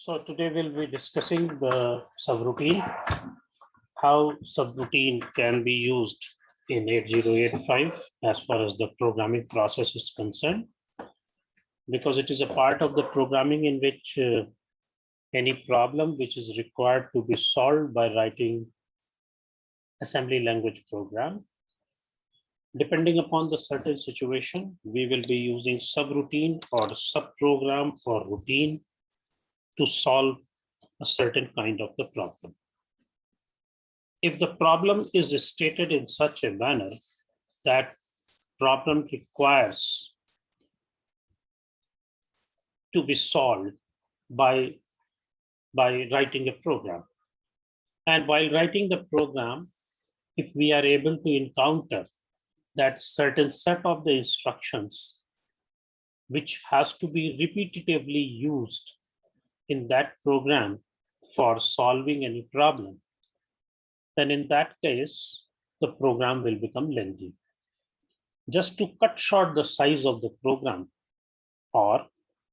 So today we'll be discussing the subroutine, how subroutine can be used in 8085 as far as the programming process is concerned, because it is a part of the programming in which any problem which is required to be solved by writing assembly language program. Depending upon the certain situation, we will be using subroutine or subprogram or routine to solve a certain kind of the problem. If the problem is stated in such a manner that problem requires to be solved by writing a program. And while writing the program, if we are able to encounter that certain set of the instructions which has to be repetitively used in that program for solving any problem, then in that case, the program will become lengthy. Just to cut short the size of the program, or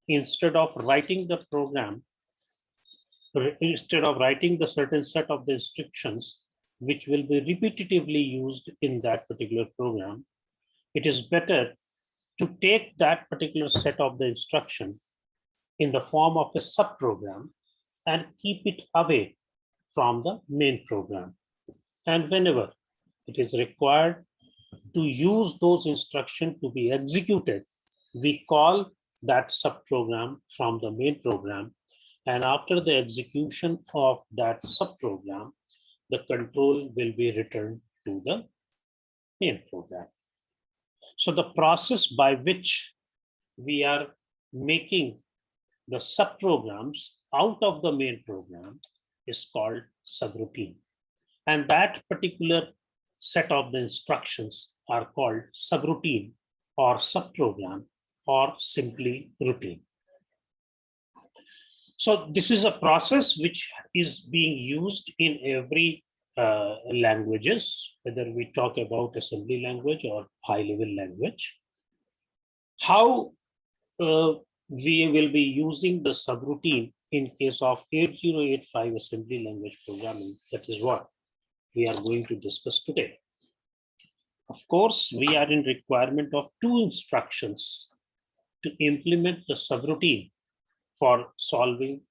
instead of writing the program, instead of writing the certain set of the instructions which will be repetitively used in that particular program, it is better to take that particular set of the instruction in the form of a subprogram and keep it away from the main program. And whenever it is required to use those instructions to be executed, we call that subprogram from the main program. And after the execution of that subprogram, the control will be returned to the main program. So the process by which we are making the subprograms out of the main program is called subroutine. And that particular set of the instructions are called subroutine or subprogram or simply routine. So this is a process which is being used in every languages, whether we talk about assembly language or high-level language. How we will be using the subroutine in case of 8085 assembly language programming, that is what we are going to discuss today. Of course, we are in requirement of two instructions to implement the subroutine for solving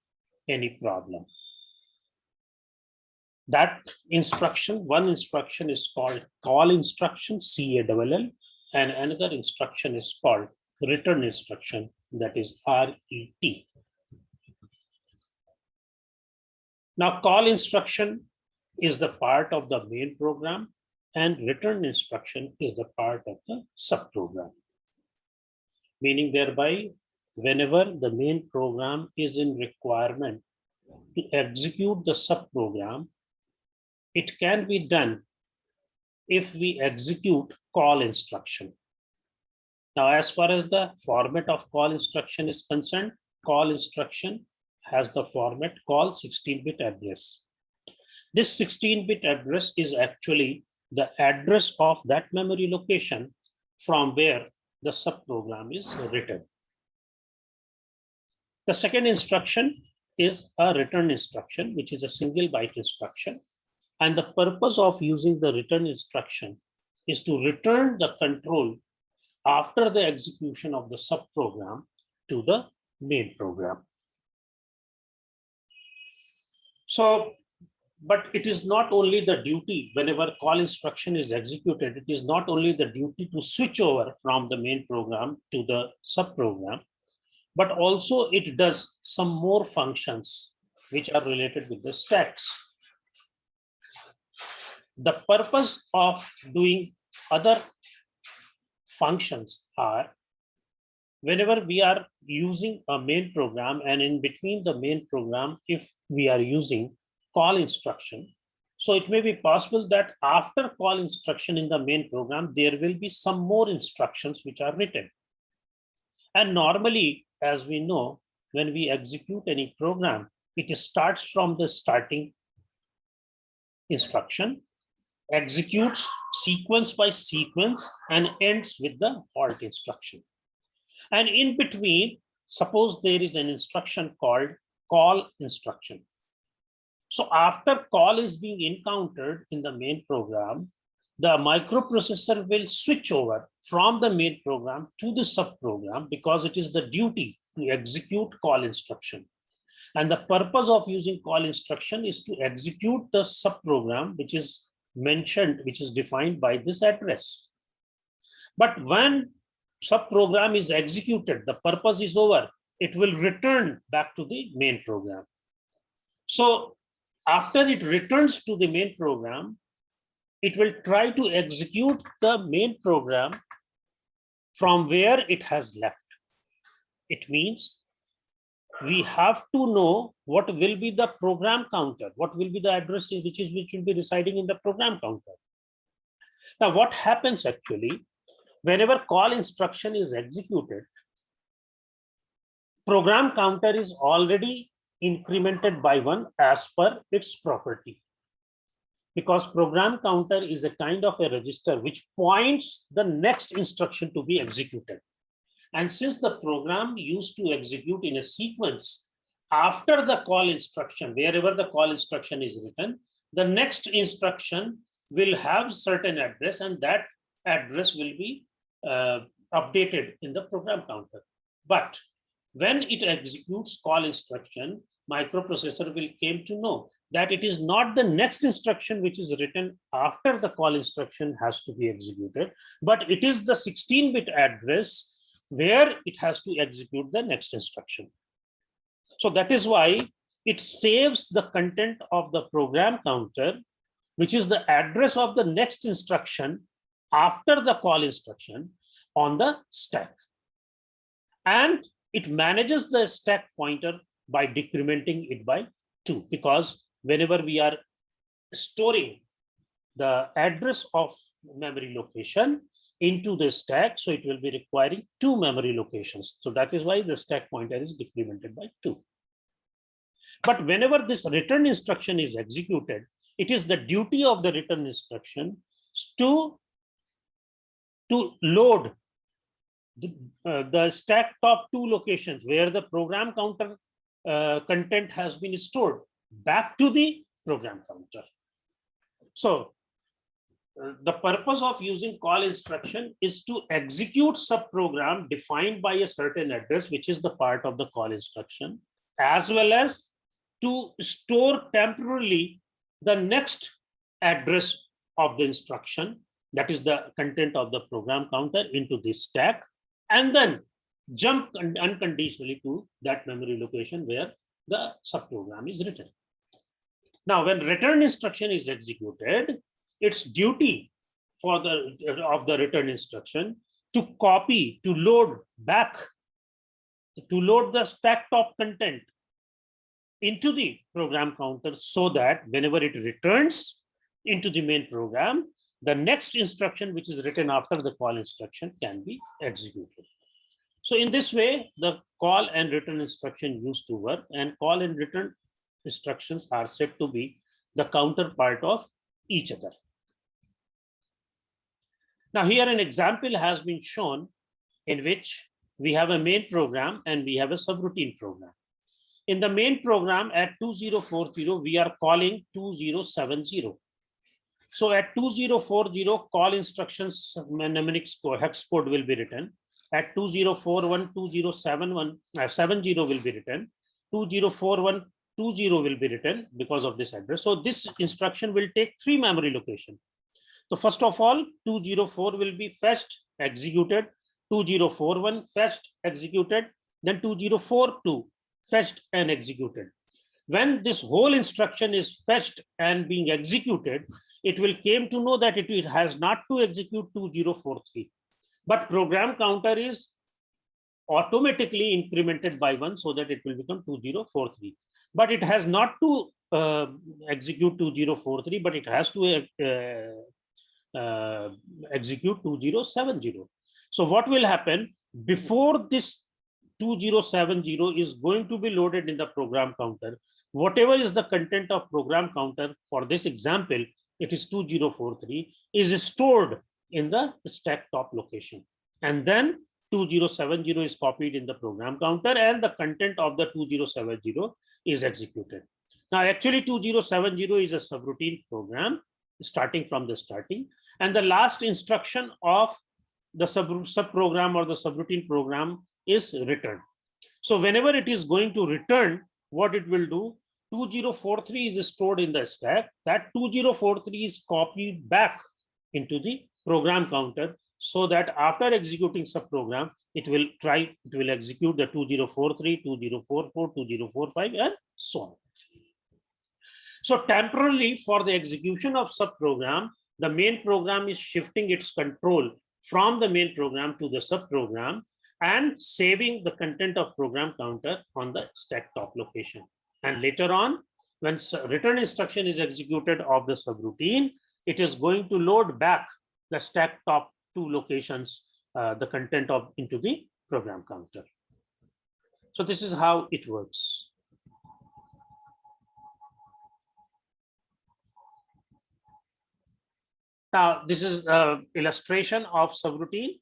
any problem. That instruction, one instruction is called call instruction, CALL, and another instruction is called return instruction, that is RET. Now, call instruction is the part of the main program and return instruction is the part of the subprogram. Meaning thereby, whenever the main program is in requirement to execute the subprogram, it can be done if we execute call instruction. Now, as far as the format of call instruction is concerned, call instruction has the format call 16-bit address. This 16-bit address is actually the address of that memory location from where the subprogram is written. The second instruction is a return instruction, which is a single byte instruction. And the purpose of using the return instruction is to return the control after the execution of the subprogram to the main program. So, but it is not only the duty, whenever call instruction is executed, it is not only the duty to switch over from the main program to the subprogram, but also it does some more functions which are related with the stacks. The purpose of doing other functions are whenever we are using a main program and in between the main program, if we are using call instruction, so it may be possible that after call instruction in the main program, there will be some more instructions which are written. And normally, as we know, when we execute any program, it starts from the starting instruction, executes sequence by sequence, and ends with the halt instruction. And in between, suppose there is an instruction called call instruction. So after call is being encountered in the main program, the microprocessor will switch over from the main program to the subprogram because it is the duty to execute call instruction. And the purpose of using call instruction is to execute the subprogram which is mentioned, which is defined by this address. But when subprogram is executed, the purpose is over, it will return back to the main program. So after it returns to the main program, it will try to execute the main program from where it has left. It means we have to know what will be the program counter, what will be the address which will be residing in the program counter. Now, what happens actually, whenever call instruction is executed, program counter is already incremented by 1 as per its property. Because program counter is a kind of a register which points the next instruction to be executed. And since the program used to execute in a sequence, after the call instruction, wherever the call instruction is written, the next instruction will have certain address, and that address will be updated in the program counter. But when it executes call instruction, microprocessor will came to know that it is not the next instruction which is written after the call instruction has to be executed, but it is the 16-bit address where it has to execute the next instruction. So that is why it saves the content of the program counter, which is the address of the next instruction after the call instruction, on the stack. And it manages the stack pointer by decrementing it by 2, because whenever we are storing the address of memory location into the stack, so it will be requiring 2 memory locations. So that is why the stack pointer is decremented by 2. But whenever this return instruction is executed, it is the duty of the return instruction to load the stack top 2 locations where the program counter content has been stored back to the program counter. So the purpose of using call instruction is to execute subprogram defined by a certain address, which is the part of the call instruction, as well as to store temporarily the next address of the instruction, that is the content of the program counter, into this stack, and then jump unconditionally to that memory location where the subprogram is written. Now, when return instruction is executed, it's duty for the return instruction to copy, to load back, to load the stack top content into the program counter, so that whenever it returns into the main program, the next instruction which is written after the call instruction can be executed. So in this way, the call and return instruction used to work, and call and return instructions are said to be the counterpart of each other. Now here an example has been shown in which we have a main program and we have a subroutine program. In the main program at 2040, we are calling 2070. So at 2040, call instructions mnemonic hex code will be written. At 2041, 70 will be written. 2041, 20 will be written because of this address. So this instruction will take 3 memory locations. So first of all, 204 will be fetched, executed, 2041 fetched, executed, then 2042 fetched and executed. When this whole instruction is fetched and being executed, it will came to know that it has not to execute 2043, but program counter is automatically incremented by 1 so that it will become 2043. But it has not to execute 2043, but it has to execute 2070. So what will happen before this 2070 is going to be loaded in the program counter? Whatever is the content of program counter for this example, it is 2043, is stored in the stack top location. And then 2070 is copied in the program counter and the content of the 2070 is executed. Now, actually 2070 is a subroutine program starting from the starting, and the last instruction of the subprogram or the subroutine program is return. So whenever it is going to return, what it will do, 2043 is stored in the stack. That 2043 is copied back into the program counter, so that after executing subprogram, it will execute the 2043, 2044, 2045, and so on. So temporarily, for the execution of subprogram, the main program is shifting its control from the main program to the subprogram and saving the content of program counter on the stack top location. And later on, when return instruction is executed of the subroutine, it is going to load back the stack top two locations, the content of into the program counter. So this is how it works. Now, this is an illustration of subroutine.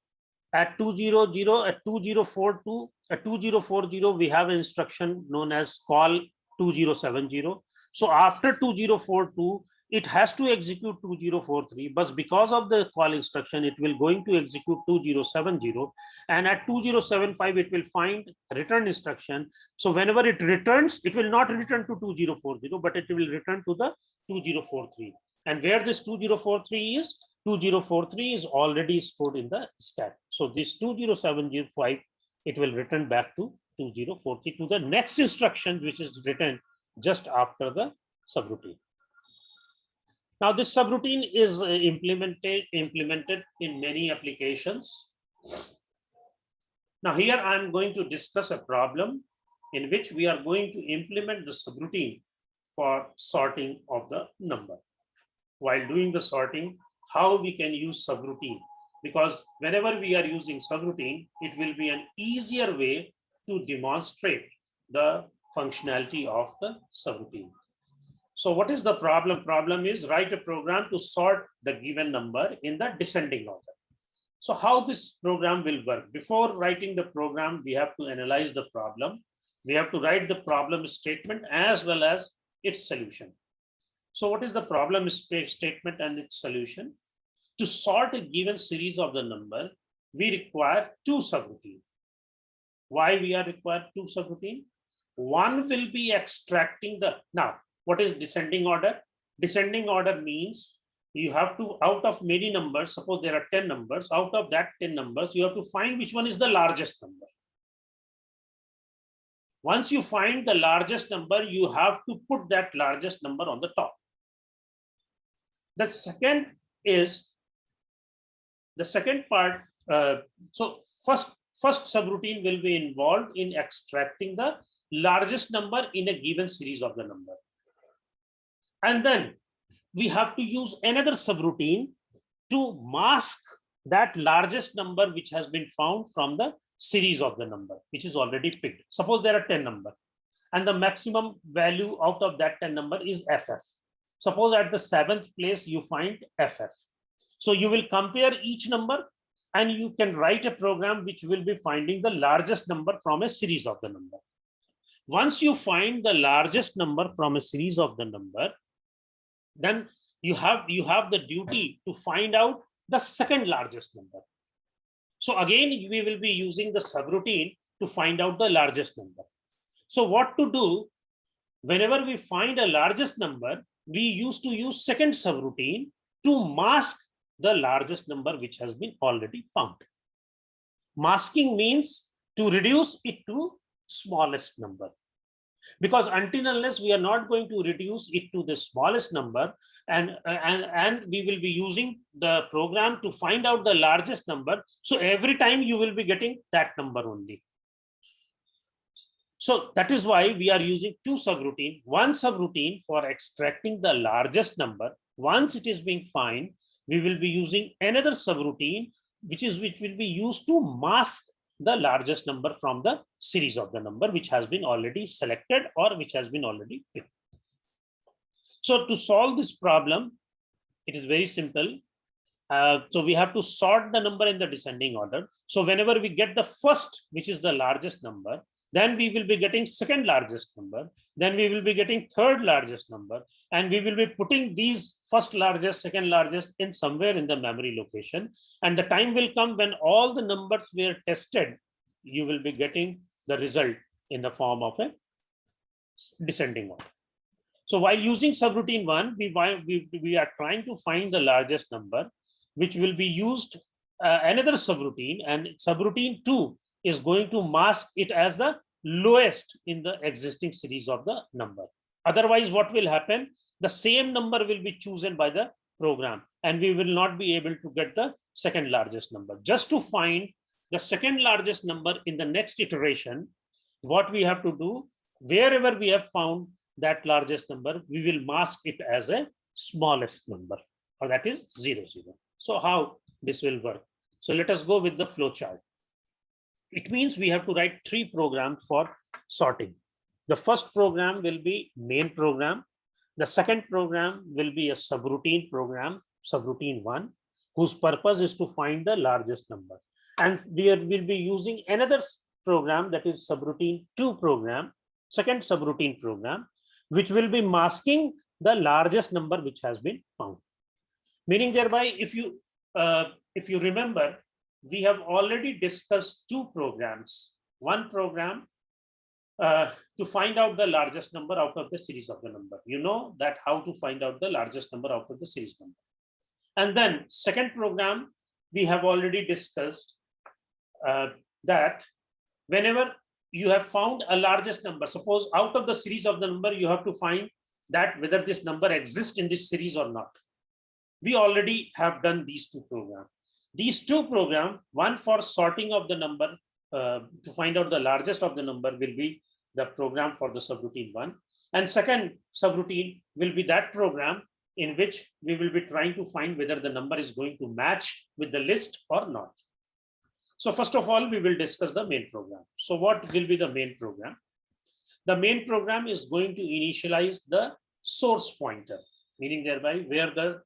At 200, at 2042, at 2040, we have an instruction known as call 2070. So after 2042, it has to execute 2043, but because of the call instruction, it will going to execute 2070. And at 2075, it will find return instruction. So whenever it returns, it will not return to 2040, but it will return to the 2043. And where this 2043 is, 2043 is already stored in the stack. So this 2075, it will return back to 2043 to the next instruction, which is written just after the subroutine. Now this subroutine is implemented in many applications. Now here I'm going to discuss a problem in which we are going to implement the subroutine for sorting of the number. While doing the sorting, how we can use subroutine, because whenever we are using subroutine, it will be an easier way to demonstrate the functionality of the subroutine. So what is the problem? Problem is write a program to sort the given number in the descending order. So how this program will work? Before writing the program, we have to analyze the problem. We have to write the problem statement as well as its solution. So what is the problem statement and its solution? To sort a given series of the number, we require two subroutines. Why we are required two subroutines? One will be extracting the, now what is descending order? Descending order means you have to, out of many numbers, suppose there are 10 numbers, out of that 10 numbers, you have to find which one is the largest number. Once you find the largest number, you have to put that largest number on the top. The second is the second part. So first subroutine will be involved in extracting the largest number in a given series of the number. And then we have to use another subroutine to mask that largest number which has been found from the series of the number, which is already picked. Suppose there are 10 numbers and the maximum value out of that 10 number is FF. Suppose at the 7th place you find FF. So you will compare each number and you can write a program which will be finding the largest number from a series of the number. Once you find the largest number from a series of the number, then you have the duty to find out the second largest number. So again, we will be using the subroutine to find out the largest number. So what to do? Whenever we find a largest number, we used to use second subroutine to mask the largest number which has been already found. Masking means to reduce it to smallest number, because until unless we are not going to reduce it to the smallest number, and we will be using the program to find out the largest number, so every time you will be getting that number only. So that is why we are using two subroutines. One subroutine for extracting the largest number. Once it is being found, we will be using another subroutine which will be used to mask the largest number from the series of the number which has been already selected or which has been already picked. So to solve this problem, it is very simple. So we have to sort the number in the descending order. So whenever we get the first, which is the largest number, then we will be getting second largest number, then we will be getting third largest number, and we will be putting these first largest, second largest in somewhere in the memory location. And the time will come when all the numbers were tested, you will be getting the result in the form of a descending order. So while using subroutine 1, we are trying to find the largest number, which will be used another subroutine, and subroutine 2 is going to mask it as the lowest in the existing series of the number. Otherwise, what will happen? The same number will be chosen by the program, and we will not be able to get the second largest number. Just to find the second largest number in the next iteration, what we have to do, wherever we have found that largest number, we will mask it as a smallest number, or that is 0, 0. So how this will work? So let us go with the flow chart. It means we have to write 3 programs for sorting. The first program will be main program. The second program will be a subroutine program, subroutine 1, whose purpose is to find the largest number. And we will be using another program, that is subroutine 2 program, second subroutine program, which will be masking the largest number which has been found. Meaning thereby, if you remember, we have already discussed 2 programs. One program to find out the largest number out of the series of the number. You know that how to find out the largest number out of the series number. And then second program, we have already discussed that whenever you have found a largest number, suppose out of the series of the number, you have to find that whether this number exists in this series or not. We already have done these 2 programs. These 2 programs, one for sorting of the number to find out the largest of the number, will be the program for the subroutine 1. And second subroutine will be that program in which we will be trying to find whether the number is going to match with the list or not. So first of all, we will discuss the main program. So what will be the main program? The main program is going to initialize the source pointer, meaning thereby where the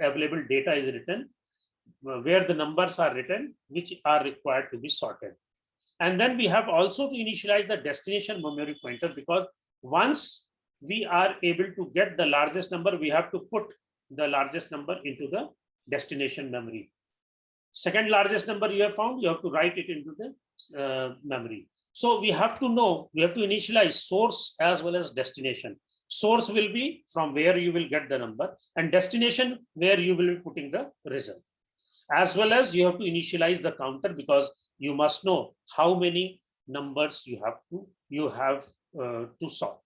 available data is written, where the numbers are written, which are required to be sorted. And then we have also to initialize the destination memory pointer, because once we are able to get the largest number, we have to put the largest number into the destination memory. Second largest number you have found, you have to write it into the memory. So we have to know, we have to initialize source as well as destination. Source will be from where you will get the number, and destination where you will be putting the result. As well as you have to initialize the counter, because you must know how many numbers you have to sort.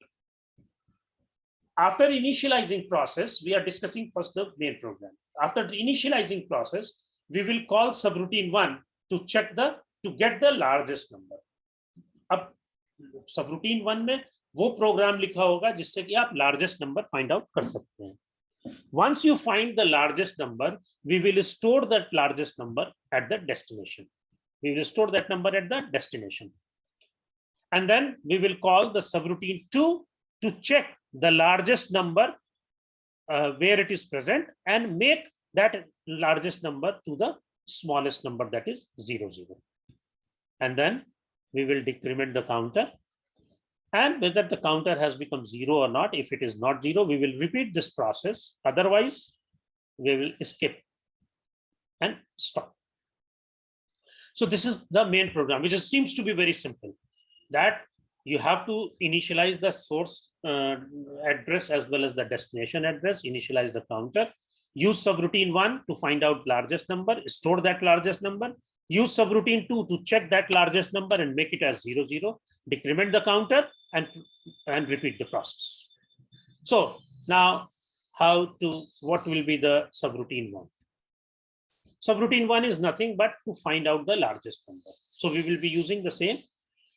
After initializing process, we are discussing first the main program. After the initializing process, we will call subroutine 1 to get the largest number. अब subroutine 1 में वो programme लिखा होगा जिससे कि आप largest number find out कर सकते हैं. Once you find the largest number, we will store that largest number at the destination. We will store that number at the destination. And then we will call the subroutine 2 to check the largest number where it is present and make that largest number to the smallest number, that is 0, 0. And then we will decrement the counter. And whether the counter has become 0 or not, if it is not 0, we will repeat this process. Otherwise, we will skip and stop. So this is the main program, which seems to be very simple. That you have to initialize the source address as well as the destination address, initialize the counter, use subroutine 1 to find out largest number, store that largest number, use subroutine 2 to check that largest number and make it as 0, 0, decrement the counter and repeat the process. So now what will be the subroutine 1? Subroutine 1 is nothing but to find out the largest number. So we will be using the same.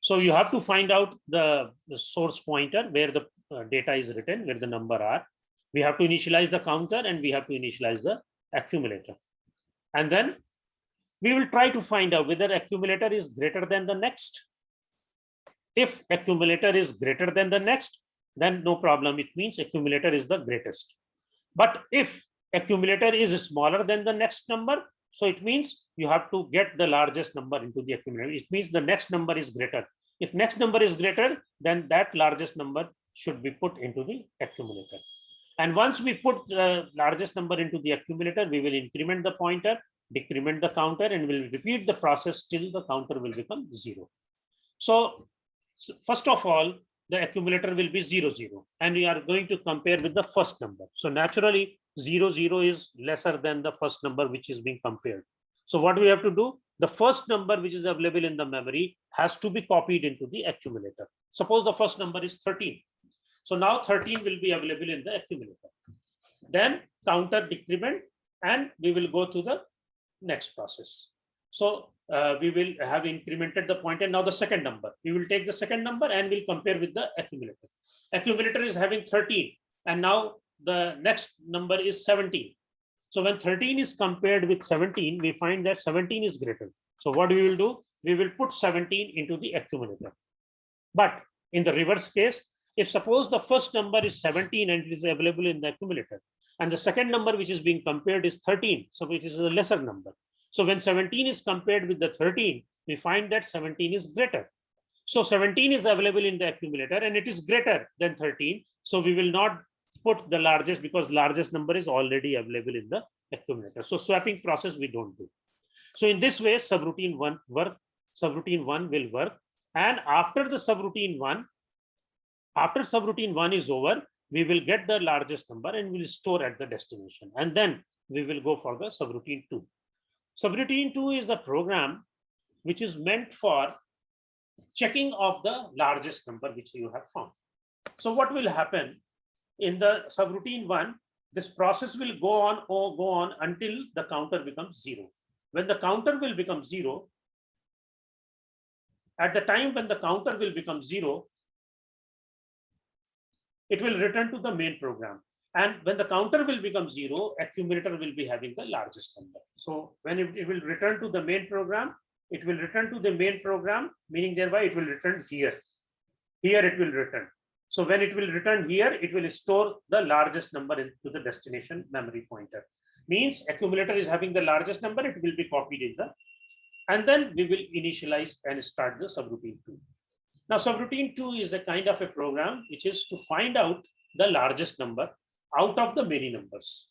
So you have to find out the source pointer where the data is written, where the number are. We have to initialize the counter and we have to initialize the accumulator. And then we will try to find out whether accumulator is greater than the next. If accumulator is greater than the next, then no problem. It means accumulator is the greatest. But if accumulator is smaller than the next number, so it means you have to get the largest number into the accumulator. It means the next number is greater. If next number is greater, then that largest number should be put into the accumulator. And once we put the largest number into the accumulator, we will increment the pointer, decrement the counter, and will repeat the process till the counter will become 0. So first of all, the accumulator will be 0, 0, and we are going to compare with the first number. So naturally, 0, 0 is lesser than the first number which is being compared. So what we have to do? The first number which is available in the memory has to be copied into the accumulator. Suppose the first number is 13. So now 13 will be available in the accumulator. Then counter decrement, and we will go to the next process. So we will have incremented the pointer. Now the second number, we will take the second number and we'll compare with the accumulator. Accumulator is having 13, and now the next number is 17. So when 13 is compared with 17, we find that 17 is greater. So what we will do? We will put 17 into the accumulator. But in the reverse case, if suppose the first number is 17 and it is available in the accumulator, and the second number which is being compared is 13, so it is a lesser number. So when 17 is compared with the 13, we find that 17 is greater. So 17 is available in the accumulator and it is greater than 13. So we will not put the largest, because largest number is already available in the accumulator. So swapping process we don't do. So in this way, subroutine 1 will work. And after the subroutine 1, after subroutine 1 is over, we will get the largest number and we will store at the destination. And then we will go for the subroutine 2. Subroutine 2 is a program which is meant for checking of the largest number which you have found. So what will happen in the subroutine 1? This process will go on until the counter becomes 0. When the counter will become 0, at the time when the counter will become 0, it will return to the main program. And when the counter will become 0, accumulator will be having the largest number. So when it will return to the main program, it will return to the main program, meaning thereby it will return here. Here it will return. So when it will return here, it will store the largest number into the destination memory pointer. Means accumulator is having the largest number, it will be copied in the, and then we will initialize and start the subroutine 2. Now subroutine 2 is a kind of a program which is to find out the largest number out of the many numbers.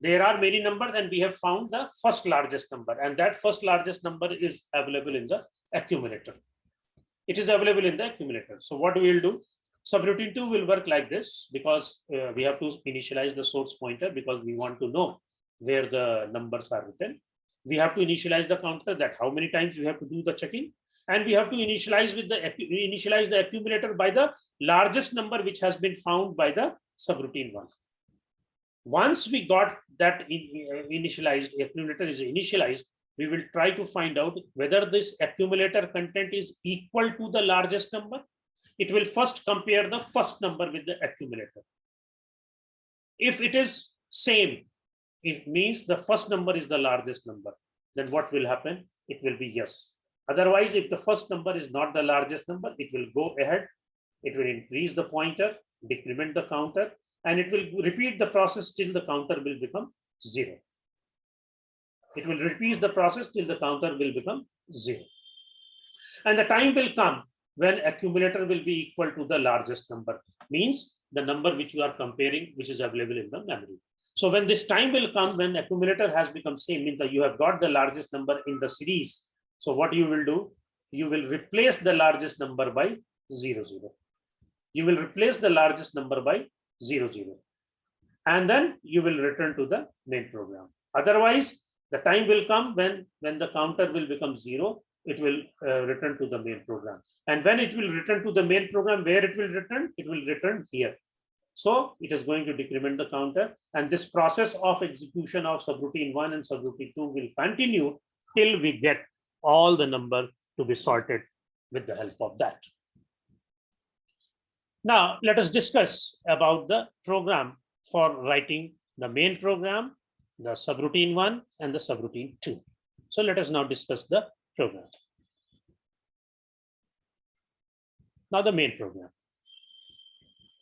There are many numbers and we have found the first largest number, and that first largest number is available in the accumulator. It is available in the accumulator. So what we will do? Subroutine 2 will work like this, because we have to initialize the source pointer because we want to know where the numbers are written. We have to initialize the counter, that how many times we have to do the checking, and we have to initialize the accumulator by the largest number which has been found by the subroutine 1. Once we got that initialized, accumulator is initialized, we will try to find out whether this accumulator content is equal to the largest number. It will first compare the first number with the accumulator. If it is same, it means the first number is the largest number. Then what will happen? It will be yes. Otherwise, if the first number is not the largest number, it will go ahead. It will increase the pointer, decrement the counter, and it will repeat the process till the counter will become 0. It will repeat the process till the counter will become 0. And the time will come when accumulator will be equal to the largest number, means the number which you are comparing, which is available in the memory. So when this time will come, when accumulator has become same, means that you have got the largest number in the series. So what you will do? You will replace the largest number by 0, 0. You will replace the largest number by 0, 0. And then you will return to the main program. Otherwise, the time will come when the counter will become 0, it will return to the main program. And when it will return to the main program, where it will return here. So it is going to decrement the counter, and this process of execution of subroutine 1 and subroutine 2 will continue till we get all the number to be sorted with the help of that. Now let us discuss about the program for writing the main program, the subroutine 1 and the subroutine 2. So let us now discuss the program. Now the main program.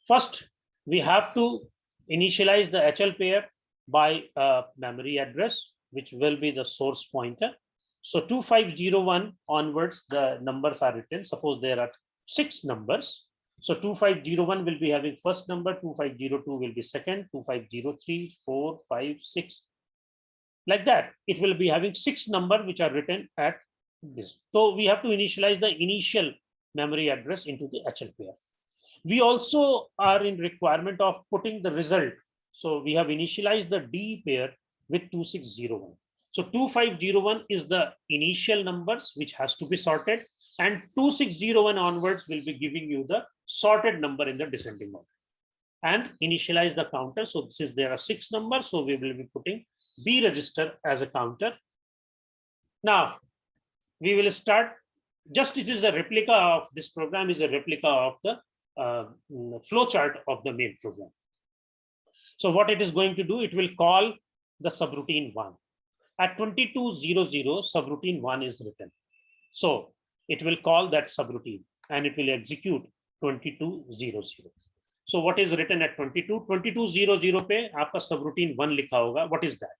First, we have to initialize the HL pair by a memory address, which will be the source pointer. So 2501 onwards, the numbers are written. Suppose there are 6 numbers. So 2501 will be having first number, 2502 will be second, 2503, 4, 5, 6. Like that, it will be having 6 numbers which are written at this. So we have to initialize the initial memory address into the HL pair. We also are in requirement of putting the result. So we have initialized the D pair with 2601. So 2501 is the initial numbers which has to be sorted, and 2601 onwards will be giving you the sorted number in the descending order. And initialize the counter. So since there are 6 numbers, so we will be putting B register as a counter. Now we will start. Just it is a replica of this program, is a replica of the flow chart of the main program. So what it is going to do, it will call the subroutine 1. At 2200, subroutine 1 is written. So it will call that subroutine and it will execute 2200. So what is written at 2200 पे आपका subroutine 1 लिखा होगा. What is that?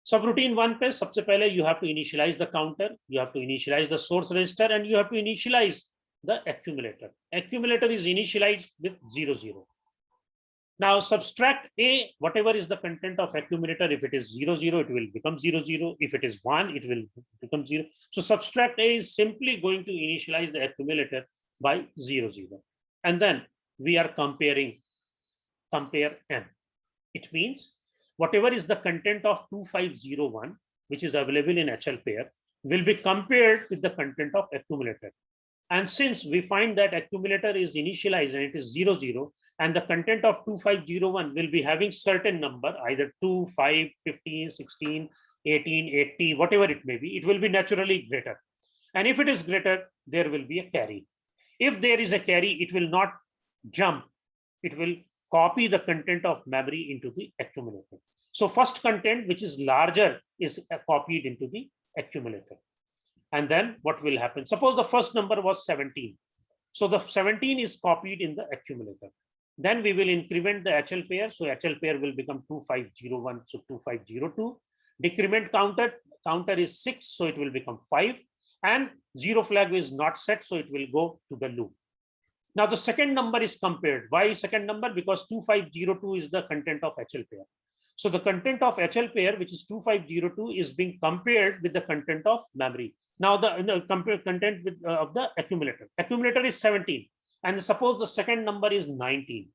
Subroutine 1 पे सबसे पहले you have to initialize the counter, you have to initialize the source register, and you have to initialize the accumulator. Accumulator is initialized with 00. Now subtract A, whatever is the content of accumulator. If it is 00, it will become 00. If it is 1, it will become 0. So subtract A is simply going to initialize the accumulator by 00. And then we are comparing, compare M. It means whatever is the content of 2501, which is available in HL pair, will be compared with the content of accumulator. And since we find that accumulator is initialized and it is 00, and the content of 2501 will be having certain number, either 2, 5, 15, 16, 18, 80, whatever it may be, it will be naturally greater. And if it is greater, there will be a carry. If there is a carry, it will not jump. It will copy the content of memory into the accumulator. So first content, which is larger, is copied into the accumulator. And then what will happen? Suppose the first number was 17. So the 17 is copied in the accumulator. Then we will increment the HL pair. So HL pair will become 2501, so 2502. Decrement counter is 6, so it will become 5. And 0 flag is not set, so it will go to the loop. Now the second number is compared. Why second number? Because 2502 is the content of HL pair. So the content of HL pair, which is 2502, is being compared with the content of memory. Now the compare content with, of the accumulator. Accumulator is 17. And suppose the second number is 19.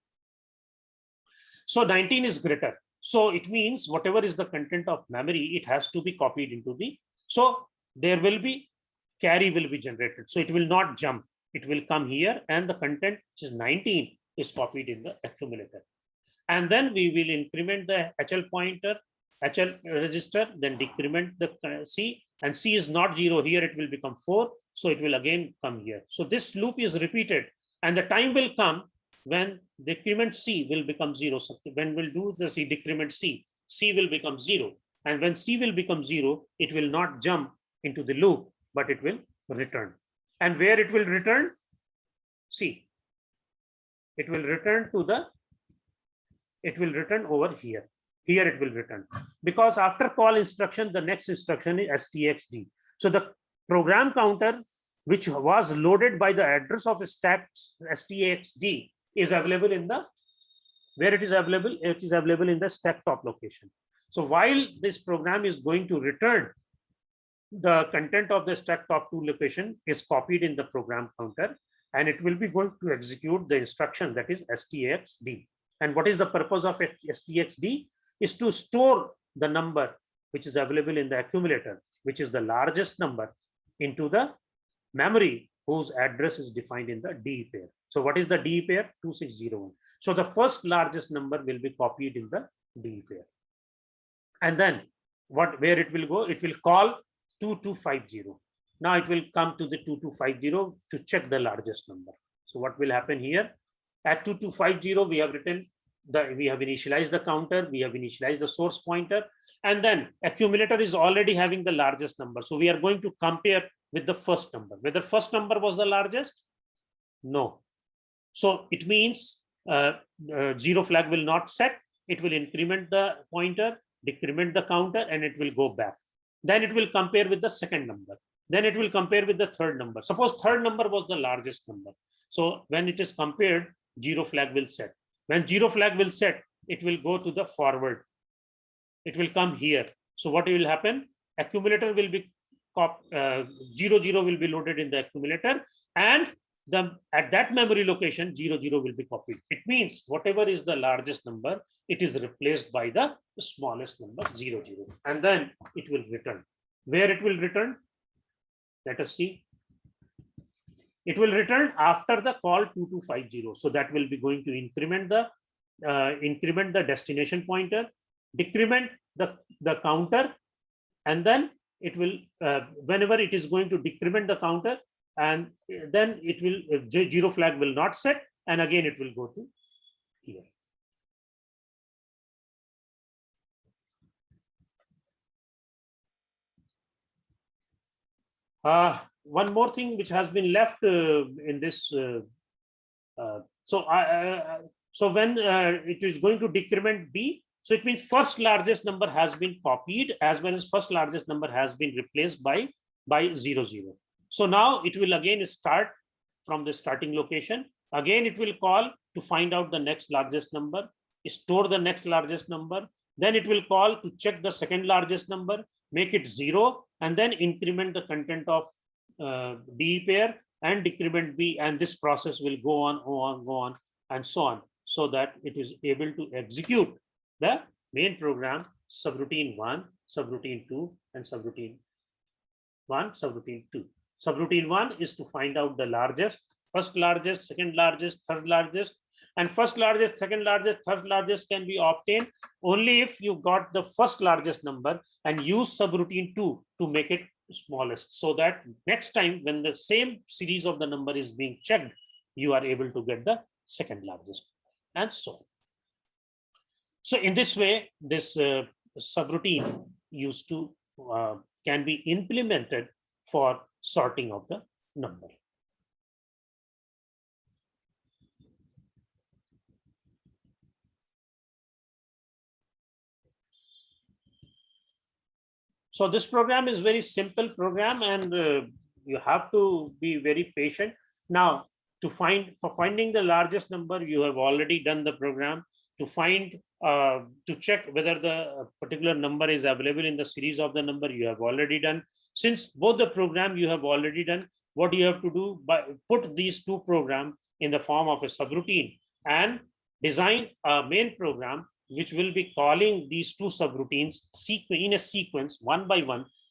So 19 is greater. So it means whatever is the content of memory, it has to be copied into the, so there will be carry will be generated. So it will not jump. It will come here and the content, which is 19, is copied in the accumulator. And then we will increment the HL pointer, HL register, then decrement the C, and C is not 0 here, it will become 4. So it will again come here. So this loop is repeated, and the time will come when decrement C will become 0. So when we'll do the C decrement C, C will become 0. And when C will become 0, it will not jump into the loop, but it will return. And where it will return? See, it will return to the, it will return over here. Here it will return, because after call instruction, the next instruction is STXD. So the program counter, which was loaded by the address of a stack STXD, is available in the, where it is available? It is available in the stack top location. So while this program is going to return, the content of the stack top 2 location is copied in the program counter, and it will be going to execute the instruction, that is STXD. And what is the purpose of STXD? Is to store the number which is available in the accumulator, which is the largest number, into the memory whose address is defined in the D pair. So what is the D pair? 2601. So the first largest number will be copied in the D pair. And then where it will go? It will call 2250. Now it will come to the 2250 to check the largest number. So what will happen here? At 2250, we have written we have initialized the counter, we have initialized the source pointer, and then accumulator is already having the largest number. So we are going to compare with the first number. Whether first number was the largest? No. So it means zero flag will not set. It will increment the pointer, decrement the counter, and it will go back. Then it will compare with the second number. Then it will compare with the third number. Suppose third number was the largest number. So when it is compared, zero flag will set. When zero flag will set, it will go to the forward. It will come here. So what will happen? Accumulator will be 00 will be loaded in the accumulator, and at that memory location 00 will be copied. It means whatever is the largest number, it is replaced by the smallest number 00, and then it will return. Where it will return? Let us see. It will return after the call 2250. So that will be going to increment the destination pointer, decrement the counter, and then it will whenever it is going to decrement the counter, and then it will zero flag will not set, and again it will go to here. One more thing which has been left in this. So when it is going to decrement B, so it means first largest number has been copied, as well as first largest number has been replaced by 00. So now it will again start from the starting location. Again, it will call to find out the next largest number, store the next largest number. Then it will call to check the second largest number, make it 0, and then increment the content of D pair and decrement B. And this process will go on, and so on, so that it is able to execute the main program subroutine 1, subroutine 2, and subroutine 1, subroutine 2. Subroutine 1 is to find out the largest, first largest, second largest, third largest, and first largest, second largest, third largest can be obtained only if you got the first largest number and use subroutine 2 to make it smallest, so that next time when the same series of the number is being checked, you are able to get the second largest, and so on. So in this way, this subroutine used to can be implemented for sorting of the number. So this program is very simple program, and you have to be very patient. Now, for finding the largest number, you have already done the program. To check whether the particular number is available in the series of the number, you have already done. Since both the program you have already done, what you have to do, put these two programs in the form of a subroutine and design a main program which will be calling these two subroutines in a sequence, one by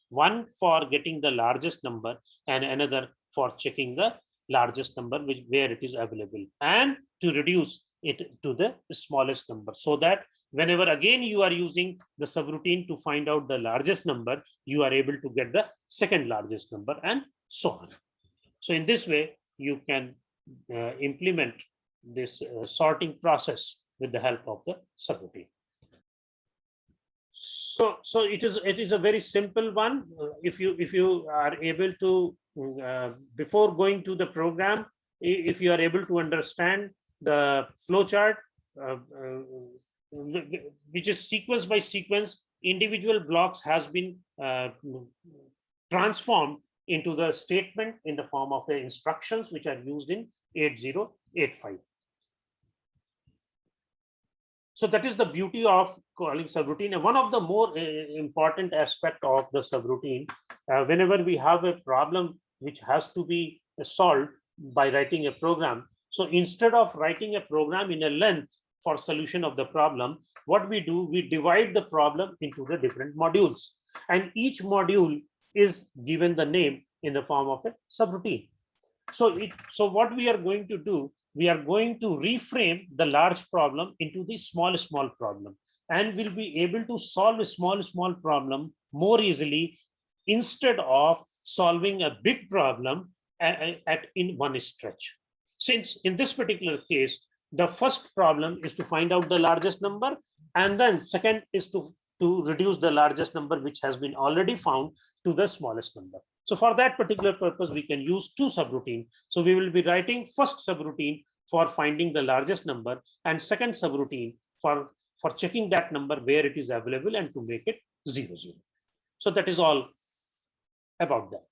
one for getting the largest number and another for checking the largest number where it is available, and to reduce it to the smallest number, so that whenever again you are using the subroutine to find out the largest number, you are able to get the second largest number, and so on. So in this way, you can implement this sorting process with the help of the subroutine. So it is a very simple one. If you are able to before going to the program, if you are able to understand the flowchart, which is sequence by sequence, individual blocks has been transformed into the statement in the form of the instructions which are used in 8085. So that is the beauty of calling subroutine. And one of the more important aspect of the subroutine, whenever we have a problem which has to be solved by writing a program. So instead of writing a program in a length for solution of the problem, what we do, we divide the problem into the different modules, and each module is given the name in the form of a subroutine. So what we are going to do, we are going to reframe the large problem into the small problem, and we'll be able to solve a small problem more easily instead of solving a big problem in one stretch. Since in this particular case, the first problem is to find out the largest number, and then second is to reduce the largest number which has been already found to the smallest number. So for that particular purpose, we can use two subroutines. So we will be writing first subroutine for finding the largest number, and second subroutine for checking that number where it is available and to make it 0, 0. So that is all about that.